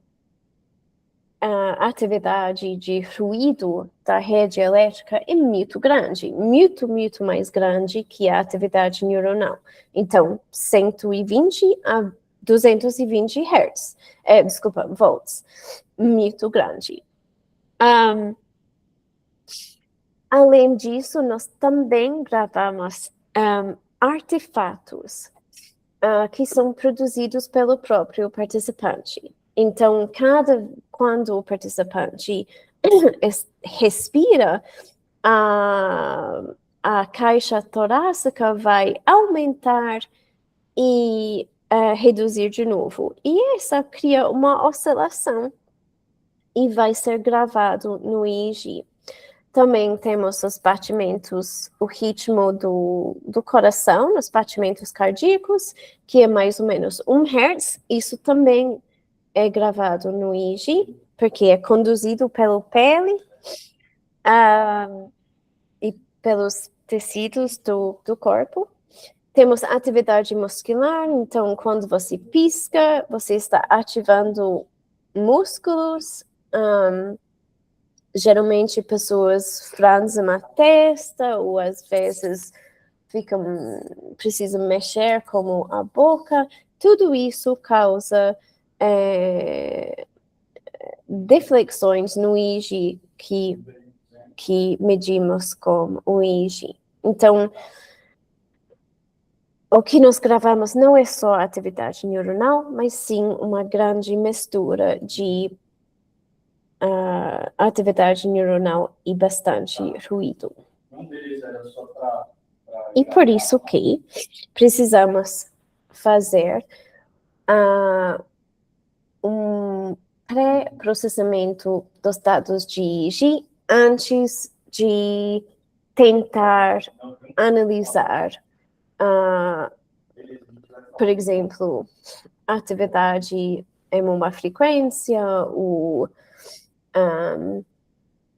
atividade de ruído da rede elétrica é muito grande, muito, muito mais grande que a atividade neuronal. Então, 120 a 220 Hz, volts, muito grande. Ahm, Além disso, nós também gravamos artefatos que são produzidos pelo próprio participante. Então, quando o participante respira, a caixa torácica vai aumentar e reduzir de novo. E essa cria uma oscilação e vai ser gravado no EEG. Também temos os batimentos, o ritmo do coração, os batimentos cardíacos, que é mais ou menos 1 Hz. Isso também é gravado no EEG, porque é conduzido pela pele e pelos tecidos do corpo. Temos atividade muscular, então quando você pisca, você está ativando músculos. Geralmente pessoas franzem a testa ou às vezes precisam mexer como a boca. Tudo isso causa deflexões no EEG que medimos com o EEG. Então, o que nós gravamos não é só atividade neuronal, mas sim uma grande mistura de atividade neuronal e bastante ruído. E por isso que precisamos fazer um pré-processamento dos dados de EEG antes de tentar analisar, por exemplo, atividade em uma frequência ou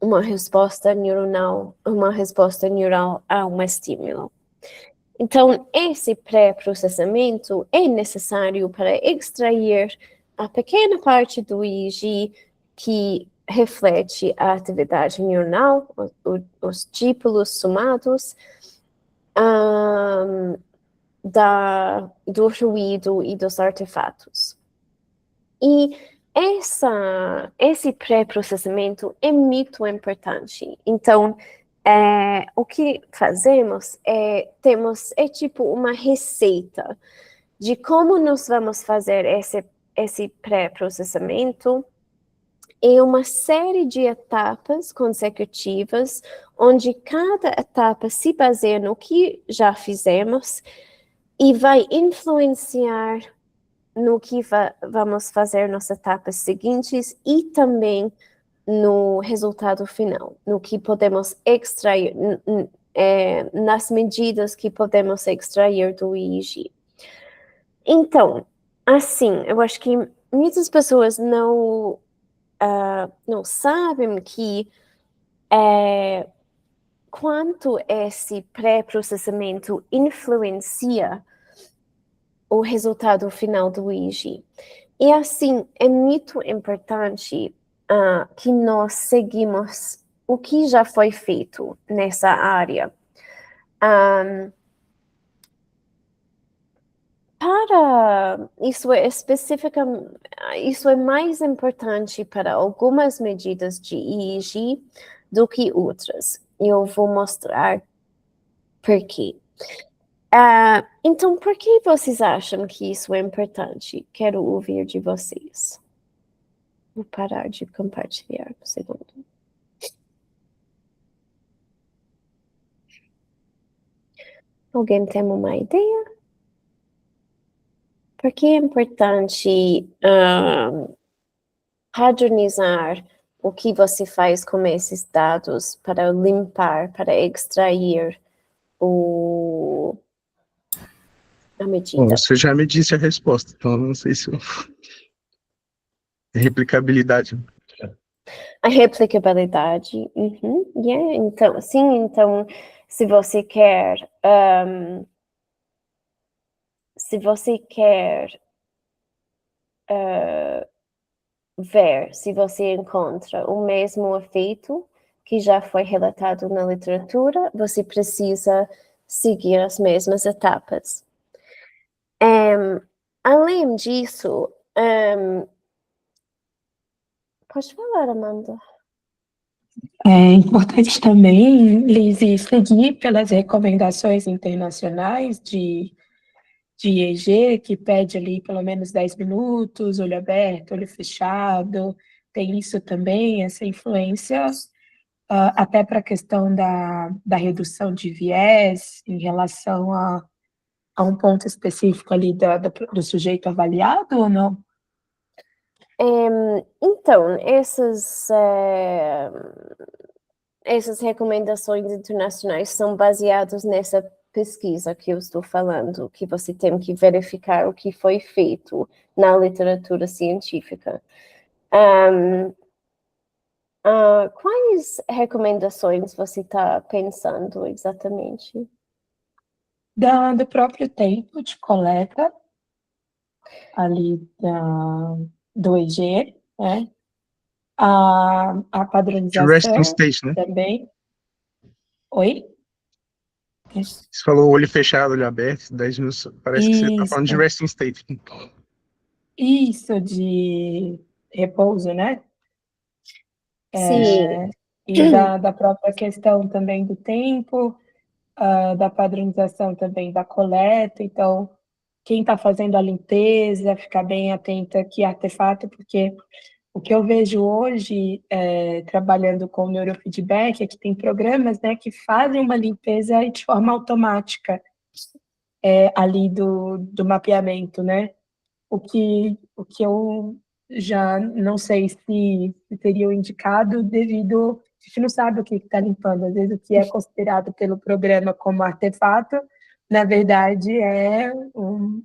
uma resposta neural a um estímulo. Então, esse pré-processamento é necessário para extrair a pequena parte do EEG que reflete a atividade neuronal, os dípolos somados, do ruído e dos artefatos. E esse pré-processamento é muito importante. Então, o que fazemos é tipo uma receita de como nós vamos fazer esse pré-processamento. É uma série de etapas consecutivas, onde cada etapa se baseia no que já fizemos e vai influenciar no que vamos fazer nas etapas seguintes e também no resultado final, no que podemos extrair, nas medidas que podemos extrair do EEG. Então, assim, eu acho que muitas pessoas não sabem que quanto esse pré-processamento influencia o resultado final do EEG. E assim, é muito importante que nós seguimos o que já foi feito nessa área. Isso é mais importante para algumas medidas de EEG do que outras. Eu vou mostrar por quê. Então, por que vocês acham que isso é importante? Quero ouvir de vocês. Vou parar de compartilhar um segundo. Alguém tem uma ideia? Por que é importante padronizar o que você faz com esses dados para limpar, para extrair a medida? Bom, você já me disse a resposta, então não sei se é replicabilidade. A replicabilidade. Yeah. Então, sim, então, se você quer ver se você encontra o mesmo efeito que já foi relatado na literatura, você precisa seguir as mesmas etapas. Além disso, pode falar, Amanda. É importante também, Lizzy, seguir pelas recomendações internacionais de EEG, que pede ali pelo menos 10 minutos, olho aberto, olho fechado. Tem isso também, essa influência, até para a questão da redução de viés em relação a um ponto específico ali do sujeito avaliado ou não? Então, essas recomendações internacionais são baseadas nessa pesquisa que eu estou falando, que você tem que verificar o que foi feito na literatura científica. Quais recomendações você está pensando exatamente? Do próprio tempo de coleta ali do EG, né? A De resting padronização state, né? também. Oi? Você falou olho fechado, olho aberto, 10 minutos. Parece que você está falando de Isso, resting state. isso de repouso, né? Sim. E da própria questão também do tempo, da padronização também da coleta. Então, quem está fazendo a limpeza, ficar bem atenta que artefato, porque o que eu vejo hoje, trabalhando com neurofeedback, é que tem programas, né, que fazem uma limpeza de forma automática ali do mapeamento, né? O que eu já não sei se seria o indicado devido... A gente não sabe o que está limpando. Às vezes, o que é considerado pelo programa como artefato, na verdade, é uma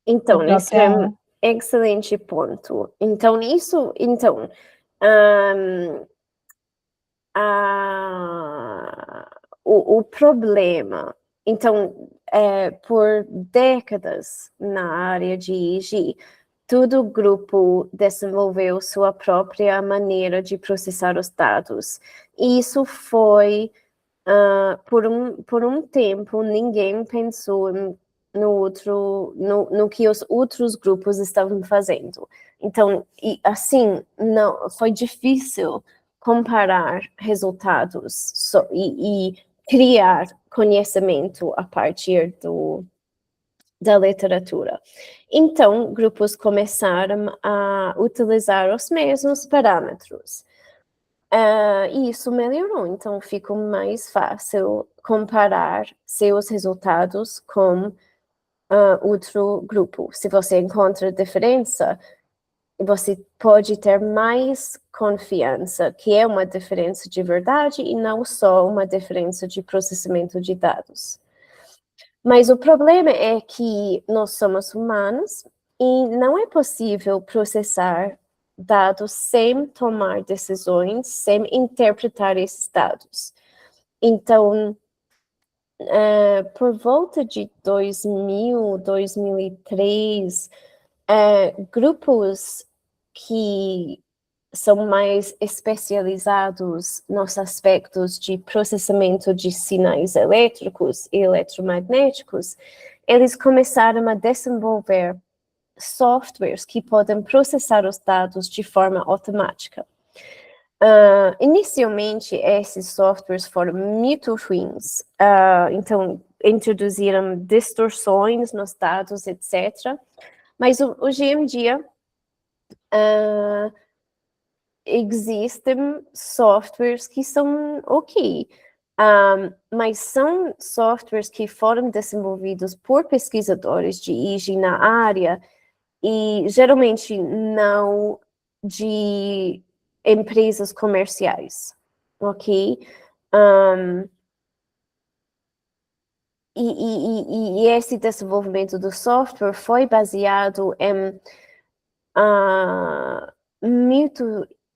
Então, isso é própria... um excelente ponto. Então, ahn, o problema, então, por décadas na área de EEG, todo grupo desenvolveu sua própria maneira de processar os dados. E isso foi, por um tempo, ninguém pensou no que os outros grupos estavam fazendo. Então, assim, não, foi difícil comparar resultados e criar conhecimento a partir da literatura. Então, grupos começaram a utilizar os mesmos parâmetros. E isso melhorou, então ficou mais fácil comparar seus resultados com outro grupo. Se você encontra diferença, você pode ter mais confiança que é uma diferença de verdade e não só uma diferença de processamento de dados. Mas o problema é que nós somos humanos e não é possível processar dados sem tomar decisões, sem interpretar esses dados. Então, por volta de 2000, 2003, grupos que são mais especializados nos aspectos de processamento de sinais elétricos e eletromagnéticos, eles começaram a desenvolver softwares que podem processar os dados de forma automática. Inicialmente, esses softwares foram muito ruins, então introduziram distorções nos dados, etc. Mas hoje em dia, existem softwares que são ok, mas são softwares que foram desenvolvidos por pesquisadores de EEG na área e geralmente não de empresas comerciais, ok? E esse desenvolvimento do software foi baseado em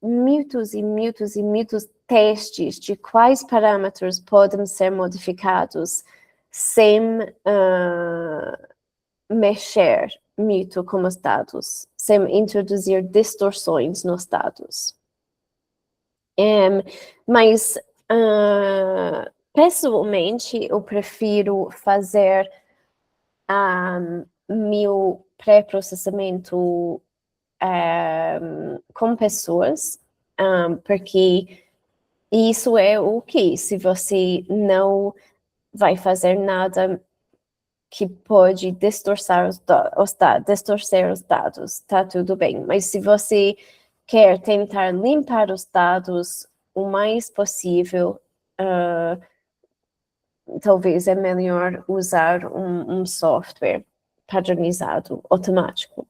muitos e muitos testes de quais parâmetros podem ser modificados sem mexer muito com os dados, sem introduzir distorções nos dados. Mas, pessoalmente, eu prefiro fazer meu pré-processamento com pessoas, porque Isso é o que? Se você não vai fazer nada que pode distorcer os dados, tá tudo bem. Mas se você quer tentar limpar os dados o mais possível, talvez é melhor usar um software padronizado, automático.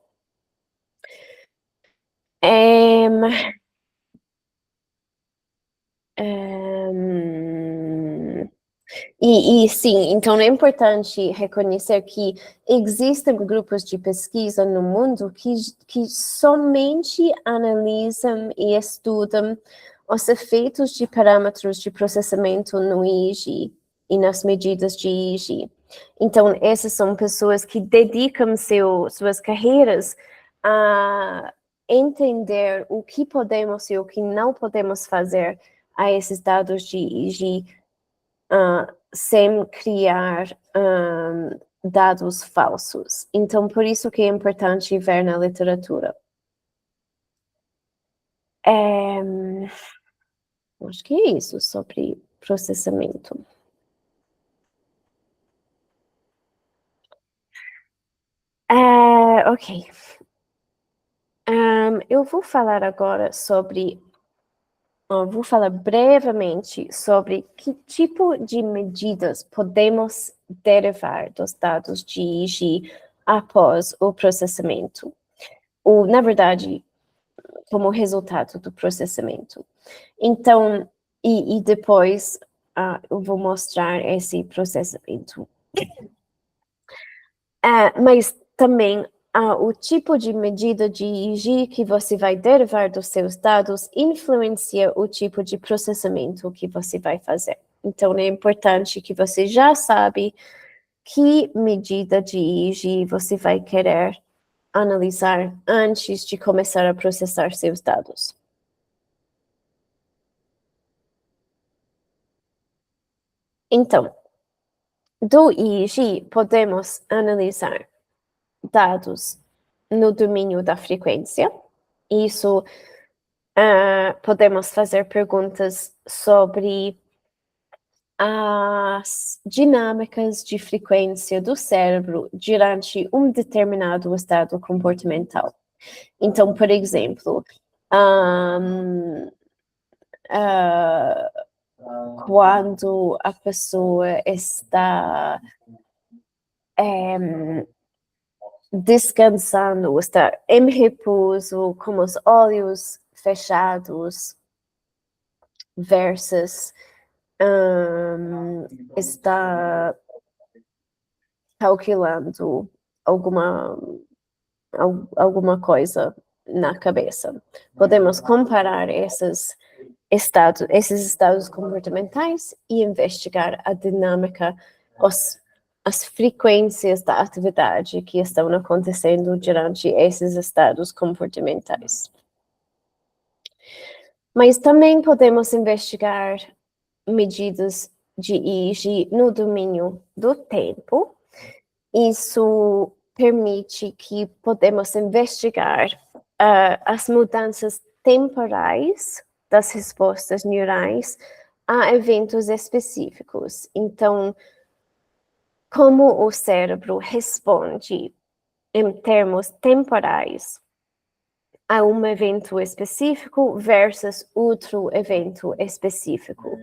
E sim, então é importante reconhecer que existem grupos de pesquisa no mundo que somente analisam e estudam os efeitos de parâmetros de processamento no EEG e nas medidas de EEG. Então, essas são pessoas que dedicam suas carreiras a entender o que podemos e o que não podemos fazer a esses dados de EEG sem criar dados falsos. Então, por isso que é importante ver na literatura. Acho que é isso sobre processamento. Ok. Eu vou falar agora vou falar brevemente sobre que tipo de medidas podemos derivar dos dados de EEG após o processamento. Ou, na verdade, como resultado do processamento. Então, e depois eu vou mostrar esse processamento. Mas também o tipo de medida de EEG que você vai derivar dos seus dados influencia o tipo de processamento que você vai fazer. Então, é importante que você já sabe que medida de EEG você vai querer analisar antes de começar a processar seus dados. Então, do EEG, podemos analisar dados no domínio da frequência. Isso, podemos fazer perguntas sobre as dinâmicas de frequência do cérebro durante um determinado estado comportamental. Então, por exemplo, quando a pessoa está descansando, está em repouso, com os olhos fechados, versus está calculando alguma coisa na cabeça. Podemos comparar esses estados comportamentais e investigar a dinâmica, as frequências da atividade que estão acontecendo durante esses estados comportamentais. Mas também podemos investigar medidas de EEG no domínio do tempo. Isso permite que podemos investigar as mudanças temporais das respostas neurais a eventos específicos. Então, como o cérebro responde em termos temporais a um evento específico versus outro evento específico.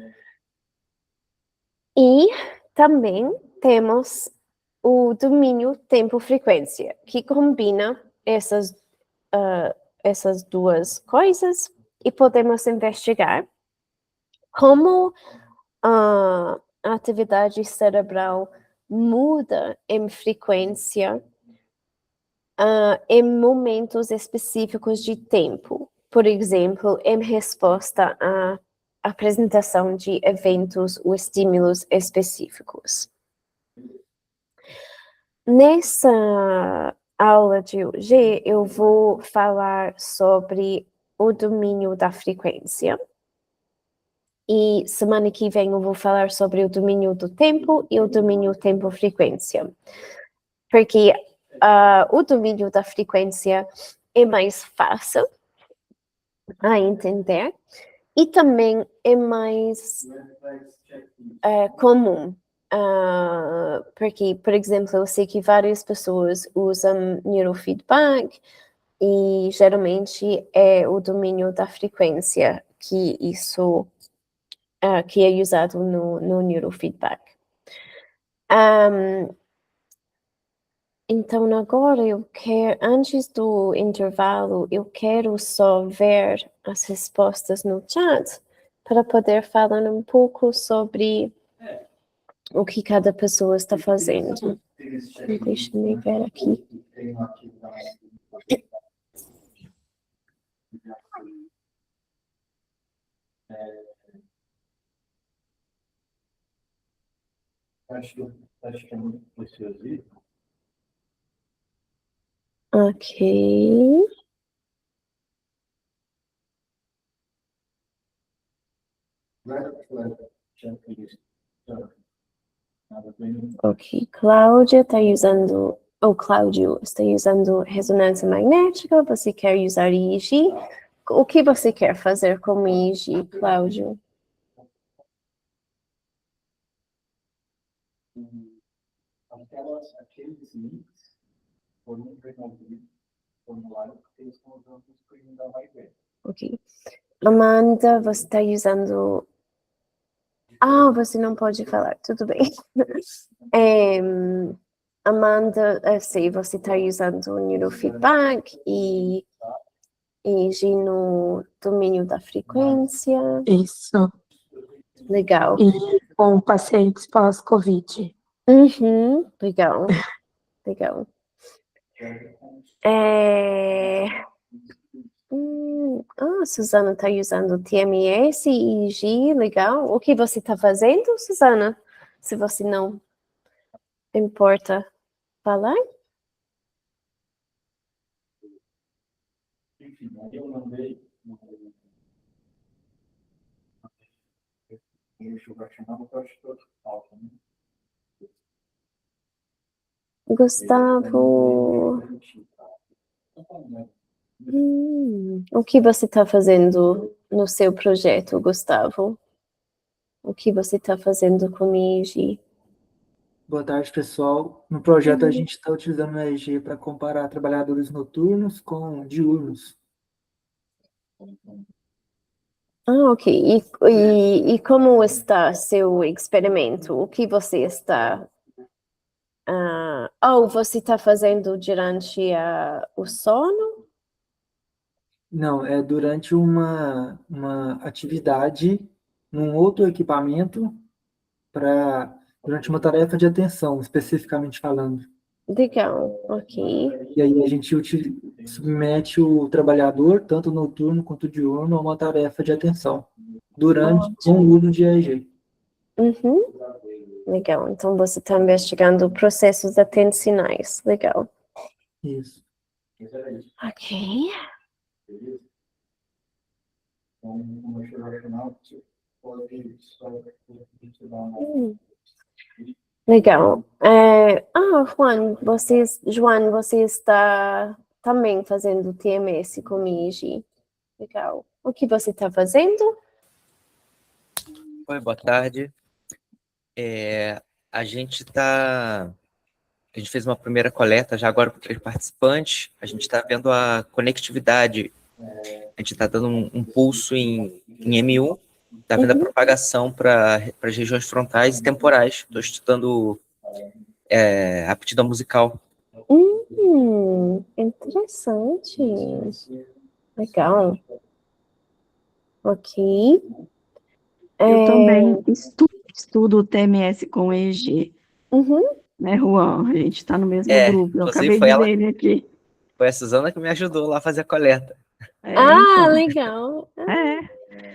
E também temos o domínio tempo-frequência, que combina essas duas coisas, e podemos investigar como a atividade cerebral muda em frequência em momentos específicos de tempo. Por exemplo, em resposta à apresentação de eventos ou estímulos específicos. Nessa aula de hoje, eu vou falar sobre o domínio da frequência. E semana que vem eu vou falar sobre o domínio do tempo e o domínio tempo-frequência. Porque o domínio da frequência é mais fácil a entender E também é mais comum, porque, por exemplo, eu sei que várias pessoas usam neurofeedback e geralmente é o domínio da frequência que isso que é usado no neurofeedback. Então agora antes do intervalo, eu quero só ver as respostas no chat para poder falar um pouco sobre o que cada pessoa está fazendo. Deixa-me ver aqui. Ok. Ok, Cláudia está usando, ou Cláudio está usando ressonância magnética, você quer usar EEG? O que você quer fazer com EEG, Cláudio? Aqueles links foram removidos do formulário porque eles estão usando o screen da Vai. Ok. Amanda, você está usando... Ah, você não pode falar, tudo bem. Amanda, eu sei, você está usando o neurofeedback e EEG no domínio da frequência. Isso. Legal. E com pacientes pós-Covid. Uhum, legal. Legal. Suzana está usando TMS e EEG, legal. O que você está fazendo, Suzana? Se você não importa falar. Enfim, aí eu mandei deixa eu chamar, porque eu acho que falta, né? Gustavo, o que você está fazendo no seu projeto, Gustavo? O que você está fazendo com o EEG? Boa tarde, pessoal. No projeto, a gente está utilizando o EEG para comparar trabalhadores noturnos com diurnos. Ok. E como está seu experimento? O que você está... você está fazendo durante o sono? Não, é durante uma atividade num outro equipamento durante uma tarefa de atenção, especificamente falando. Legal, ok. E aí a gente submete o trabalhador, tanto noturno quanto diurno, a uma tarefa de atenção, com o uso de EEG. Uhum. Legal, então você está investigando processos atencionais. Legal. Isso. Ok. Legal. João, você está também fazendo TMS com EEG. Legal. O que você está fazendo? Oi, boa tarde. A gente fez uma primeira coleta já agora com 3 participantes. A gente está vendo a conectividade. A gente está dando um pulso em M1, está vendo a propagação para as regiões frontais e temporais. Estou estudando aptidão musical. Interessante. Legal. Ok. Eu também estudo o TMS com EEG. Né, Juan? A gente está no mesmo grupo. Eu acabei de ver ele aqui. Foi a Suzana que me ajudou lá a fazer a coleta. Então. Legal.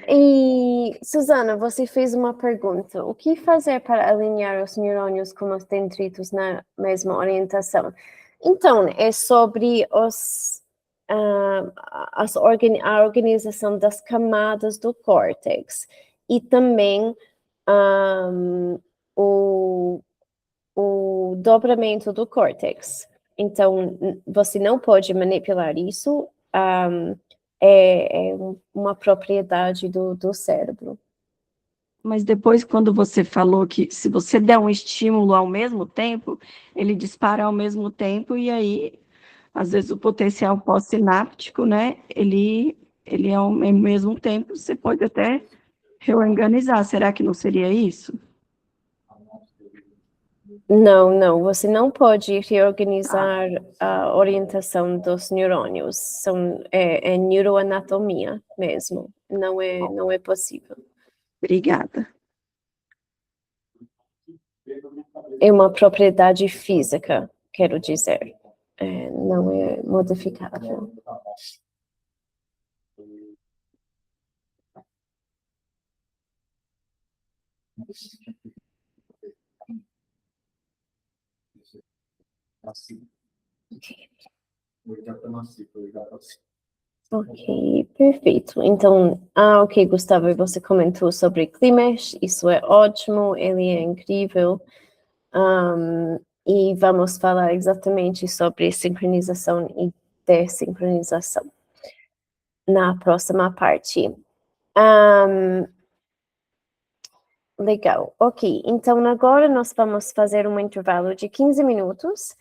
E, Suzana, você fez uma pergunta. O que fazer para alinhar os neurônios com os dendritos na mesma orientação? Então, é sobre a organização das camadas do córtex e também o dobramento do córtex. Então, você não pode manipular isso é uma propriedade do cérebro. Mas depois, quando você falou que se você der um estímulo ao mesmo tempo, ele dispara ao mesmo tempo, e aí, às vezes, o potencial pós-sináptico, né, ele é ao mesmo tempo, você pode até reorganizar. Será que não seria isso? Não, você não pode reorganizar a orientação dos neurônios. É neuroanatomia mesmo, não é possível. Obrigada. É uma propriedade física, quero dizer. Não é modificável. Ok, perfeito. Então, ok, Gustavo, e você comentou sobre Klimesh, isso é ótimo, ele é incrível. E vamos falar exatamente sobre sincronização e desincronização na próxima parte. Legal, ok. Então, agora nós vamos fazer um intervalo de 15 minutos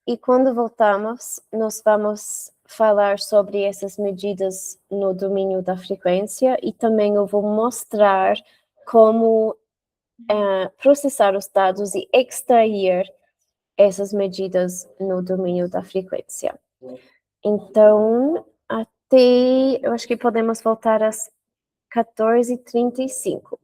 e quando voltamos, nós vamos falar sobre essas medidas no domínio da frequência e também eu vou mostrar como processar os dados e extrair essas medidas no domínio da frequência. Então, eu acho que podemos voltar às 14h35.